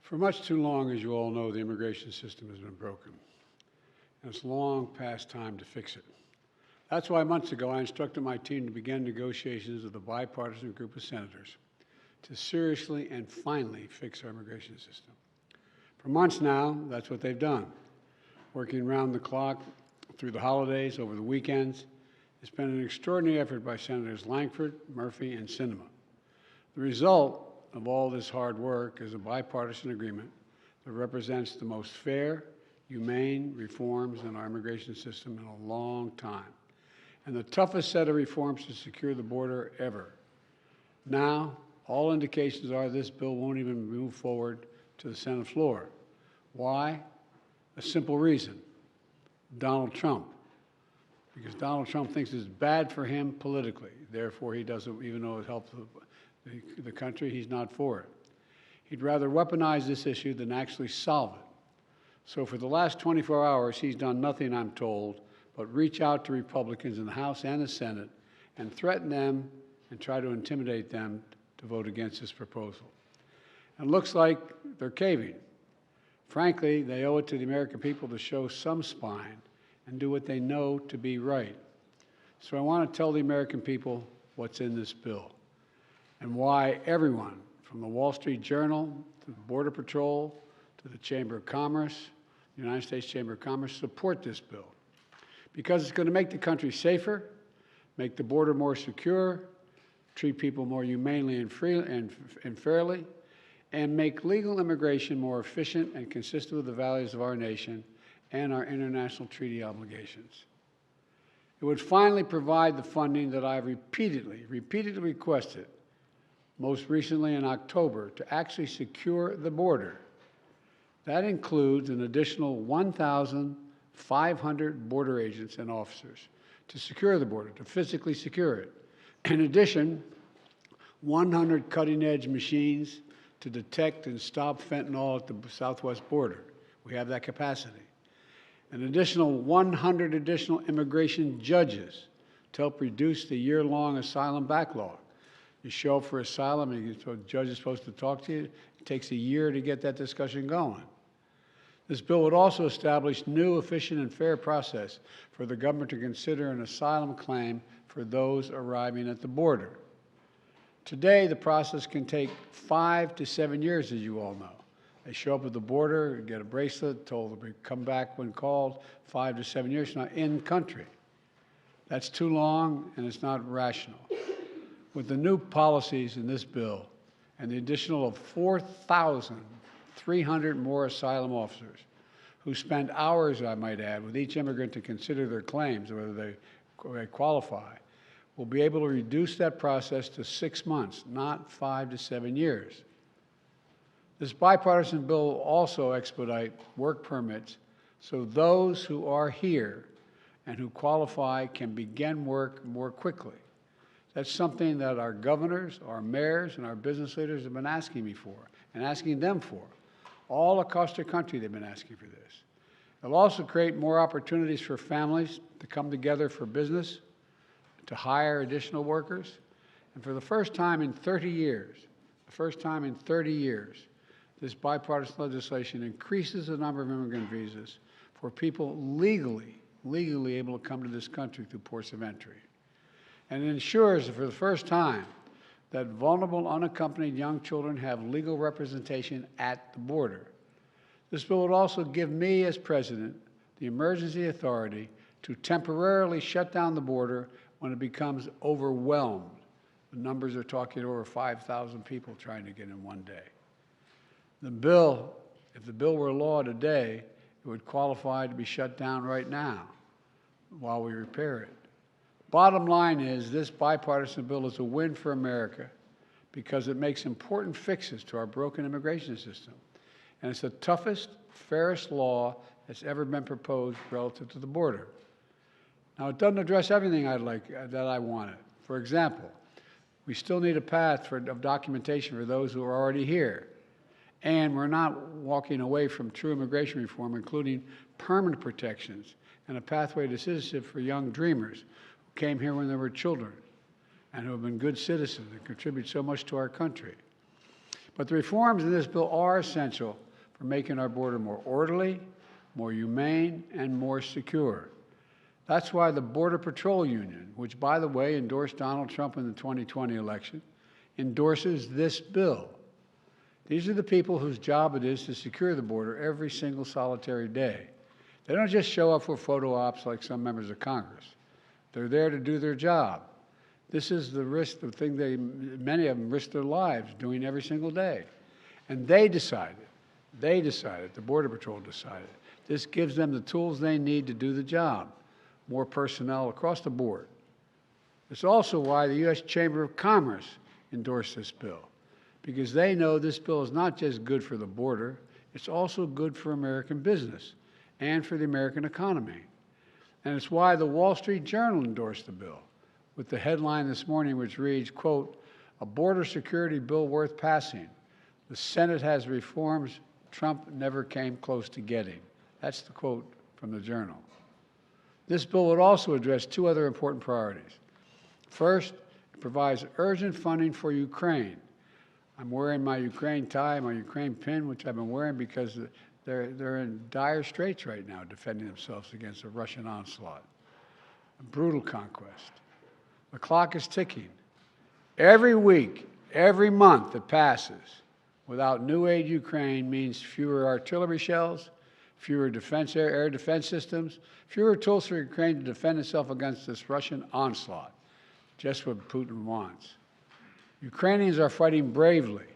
For much too long, as you all know, the immigration system has been broken, and it's long past time to fix it. That's why months ago I instructed my team to begin negotiations with a bipartisan group of senators to seriously and finally fix our immigration system. For months now, that's what they've done, working round the clock through the holidays, over the weekends. It's been an extraordinary effort by Senators Lankford, Murphy, and Sinema. The result of all this hard work is a bipartisan agreement that represents the most fair, humane reforms in our immigration system in a long time, and the toughest set of reforms to secure the border ever. Now, all indications are this bill won't even move forward to the Senate floor. Why? A simple reason: Donald Trump. Because Donald Trump thinks it's bad for him politically. Therefore, he doesn't, even though it helps the country, he's not for it. He'd rather weaponize this issue than actually solve it. So for the last 24 hours, he's done nothing, I'm told, but reach out to Republicans in the House and the Senate and threaten them and try to intimidate them to vote against this proposal. And it looks like they're caving. Frankly, they owe it to the American people to show some spine and do what they know to be right. So I want to tell the American people what's in this bill and why everyone, from the Wall Street Journal to the Border Patrol to the Chamber of Commerce, the United States Chamber of Commerce, support this bill. Because it's going to make the country safer, make the border more secure, treat people more humanely and fairly, and make legal immigration more efficient and consistent with the values of our nation and our international treaty obligations. It would finally provide the funding that I've repeatedly requested, most recently in October, to actually secure the border. That includes an additional 1,500 border agents and officers to secure the border, to physically secure it. In addition, 100 cutting-edge machines to detect and stop fentanyl at the southwest border. We have that capacity. An additional 100 additional immigration judges to help reduce the year-long asylum backlog. You show up for asylum and the judge is supposed to talk to you. It takes a year to get that discussion going. This bill would also establish new, efficient, and fair process for the government to consider an asylum claim for those arriving at the border. Today, the process can take 5 to 7 years, as you all know. They show up at the border, get a bracelet, told to come back when called, 5 to 7 years from now, in country. That's too long, and it's not rational. With the new policies in this bill and the additional of 4,300 more asylum officers who spend hours, I might add, with each immigrant to consider their claims, whether they qualify, we'll be able to reduce that process to 6 months, not 5 to 7 years. This bipartisan bill will also expedite work permits so those who are here and who qualify can begin work more quickly. That's something that our governors, our mayors, and our business leaders have been asking me for and asking them for. All across the country, they've been asking for this. It'll also create more opportunities for families to come together for business, to hire additional workers, and for the first time in 30 years, this bipartisan legislation increases the number of immigrant visas for people legally able to come to this country through ports of entry. And it ensures that for the first time that vulnerable, unaccompanied young children have legal representation at the border. This bill would also give me, as president, the emergency authority to temporarily shut down the border when it becomes overwhelmed. The numbers are talking over 5,000 people trying to get in one day. The bill, if the bill were law today, it would qualify to be shut down right now while we repair it. Bottom line is, this bipartisan bill is a win for America because it makes important fixes to our broken immigration system. And it's the toughest, fairest law that's ever been proposed relative to the border. Now, it doesn't address everything that I wanted. For example, we still need a path of documentation for those who are already here. And we're not walking away from true immigration reform, including permanent protections and a pathway to citizenship for young dreamers who came here when they were children and who have been good citizens and contribute so much to our country. But the reforms in this bill are essential for making our border more orderly, more humane, and more secure. That's why the Border Patrol Union, which, by the way, endorsed Donald Trump in the 2020 election, endorses this bill. These are the people whose job it is to secure the border every single solitary day. They don't just show up for photo ops like some members of Congress. They're there to do their job. This is the risk, the thing many of them risk their lives doing every single day. And they decided, the Border Patrol decided, this gives them the tools they need to do the job, more personnel across the board. It's also why the U.S. Chamber of Commerce endorsed this bill, because they know this bill is not just good for the border, it's also good for American business and for the American economy. And it's why the Wall Street Journal endorsed the bill, with the headline this morning which reads, quote, "A border security bill worth passing. The Senate has reforms Trump never came close to getting." That's the quote from the Journal. This bill would also address two other important priorities. First, it provides urgent funding for Ukraine. I'm wearing my Ukraine tie, my Ukraine pin, which I've been wearing because they're in dire straits right now defending themselves against a Russian onslaught, a brutal conquest. The clock is ticking. Every week, every month that passes without new aid to Ukraine means fewer artillery shells, fewer air defense systems, fewer tools for Ukraine to defend itself against this Russian onslaught, just what Putin wants. Ukrainians are fighting bravely.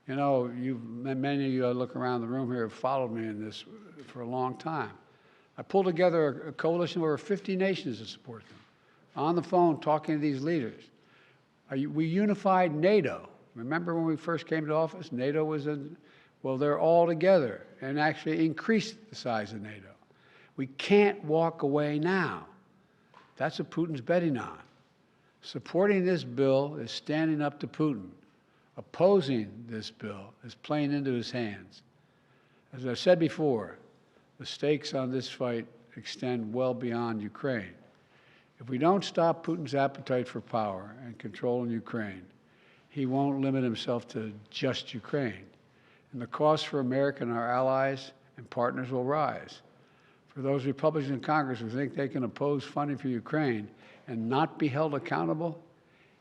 You know, many of you look around the room here have followed me in this for a long time. I pulled together a coalition of over 50 nations to support them. On the phone, talking to these leaders. We unified NATO. Remember when we first came to office? NATO was well, they're all together and actually increased the size of NATO. We can't walk away now. That's what Putin's betting on. Supporting this bill is standing up to Putin. Opposing this bill is playing into his hands. As I've said before, the stakes on this fight extend well beyond Ukraine. If we don't stop Putin's appetite for power and control in Ukraine, he won't limit himself to just Ukraine. And the cost for America and our allies and partners will rise. For those Republicans in Congress who think they can oppose funding for Ukraine and not be held accountable,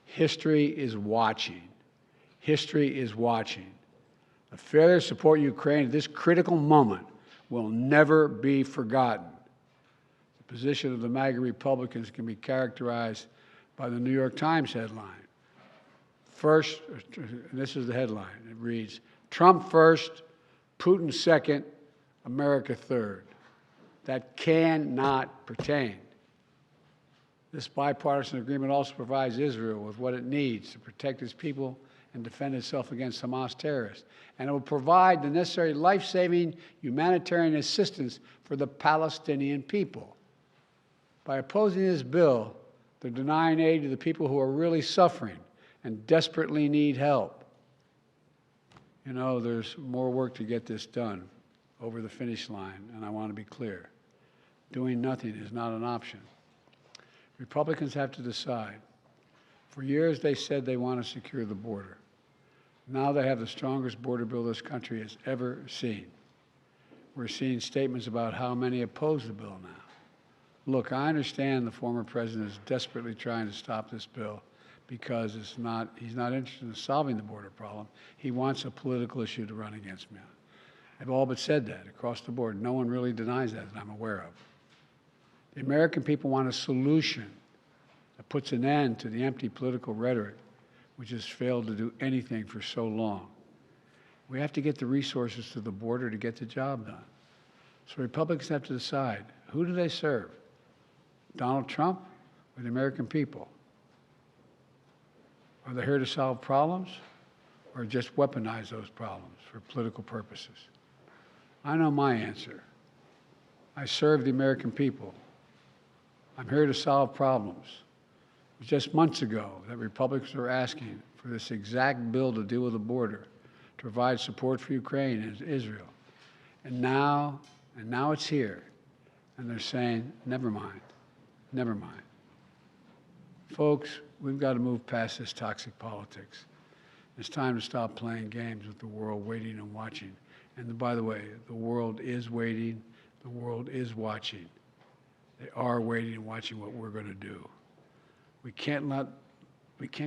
history is watching. History is watching. The failure to support Ukraine at this critical moment will never be forgotten. The position of the MAGA Republicans can be characterized by the New York Times headline. First, and this is the headline, it reads, "Trump first, Putin second, America third." That cannot pertain. This bipartisan agreement also provides Israel with what it needs to protect its people and defend itself against Hamas terrorists. And it will provide the necessary life-saving humanitarian assistance for the Palestinian people. By opposing this bill, they're denying aid to the people who are really suffering and desperately need help. You know, there's more work to get this done over the finish line, and I want to be clear. Doing nothing is not an option. Republicans have to decide. For years, they said they want to secure the border. Now they have the strongest border bill this country has ever seen. We're seeing statements about how many oppose the bill now. Look, I understand the former president is desperately trying to stop this bill because he's not interested in solving the border problem. He wants a political issue to run against me on. They've all but said that across the board. No one really denies that I'm aware of. The American people want a solution that puts an end to the empty political rhetoric which has failed to do anything for so long. We have to get the resources to the border to get the job done. So Republicans have to decide, who do they serve? Donald Trump or the American people? Are they here to solve problems or just weaponize those problems for political purposes? I know my answer. I serve the American people. I'm here to solve problems. It was just months ago that Republicans were asking for this exact bill to deal with the border, to provide support for Ukraine and Israel. And now it's here. And they're saying, never mind, never mind. Folks, we've got to move past this toxic politics. It's time to stop playing games with the world waiting and watching. And by the way, the world is waiting. The world is watching. They are waiting and watching what we're going to do. We can't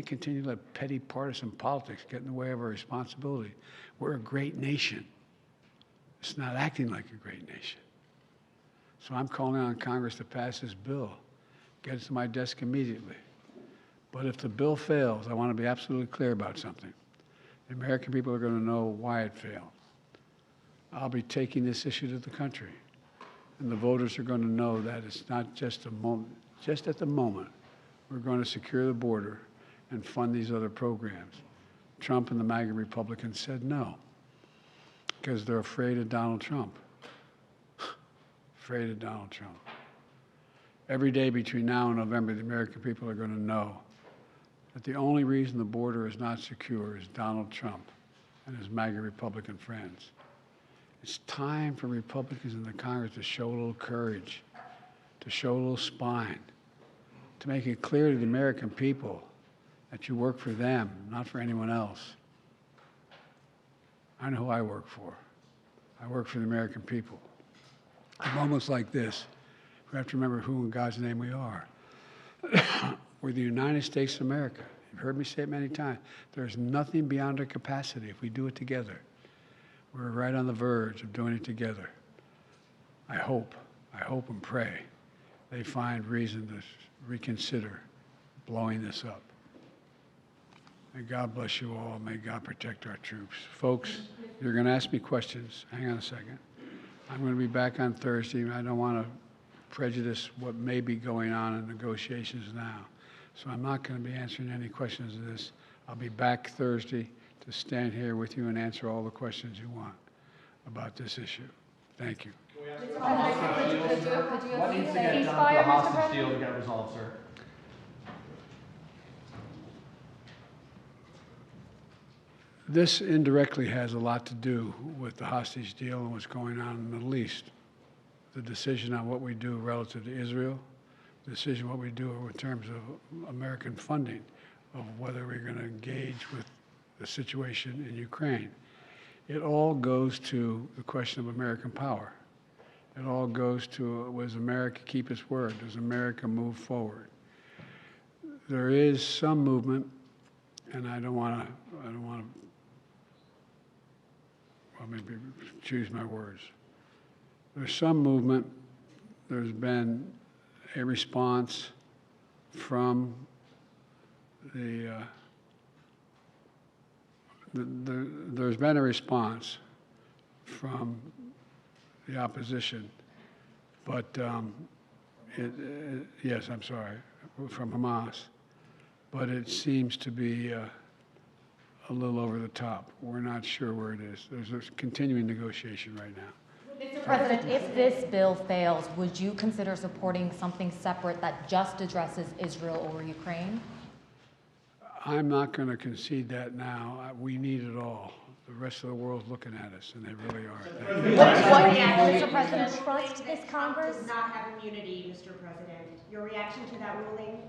continue to let petty partisan politics get in the way of our responsibility. We're a great nation. It's not acting like a great nation. So I'm calling on Congress to pass this bill, get it to my desk immediately. But if the bill fails, I want to be absolutely clear about something. The American people are going to know why it failed. I'll be taking this issue to the country. And the voters are going to know that it's not just a moment, just at the moment, we're going to secure the border and fund these other programs. Trump and the MAGA Republicans said no, because they're afraid of Donald Trump. Afraid of Donald Trump. Every day between now and November, the American people are going to know that the only reason the border is not secure is Donald Trump and his MAGA Republican friends. It's time for Republicans in the Congress to show a little courage, to show a little spine, to make it clear to the American people that you work for them, not for anyone else. I know who I work for. I work for the American people. In moments like this, we have to remember who in God's name we are. We're the United States of America. You've heard me say it many times. There's nothing beyond our capacity if we do it together. We're right on the verge of doing it together. I hope and pray they find reason to reconsider blowing this up. May God bless you all. May God protect our troops. Folks, you're going to ask me questions. Hang on a second. I'm going to be back on Thursday. I don't want to prejudice what may be going on in negotiations now. So I'm not going to be answering any questions of this. I'll be back Thursday to stand here with you and answer all the questions you want about this issue. Thank you. What needs to get done for the hostage deal to get resolved, sir? This indirectly has a lot to do with the hostage deal and what's going on in the Middle East. The decision on what we do relative to Israel, the decision what we do in terms of American funding, of whether we're going to engage with the situation in Ukraine. It all goes to the question of American power. It all goes to, does America keep its word? Does America move forward? There is some movement, and I don't want to, well, maybe choose my words. There's some movement. There's been a response from there's been a response from the opposition, but yes, I'm sorry, from Hamas, but it seems to be a little over the top. We're not sure where it is. There's a continuing negotiation right now. Mr. President, if this bill fails, would you consider supporting something separate that just addresses Israel or Ukraine? I'm not going to concede that now. We need it all. The rest of the world's looking at us, and they really are. Mr. President, trust this Congress? Does not have immunity, Mr. President. Your reaction to that ruling?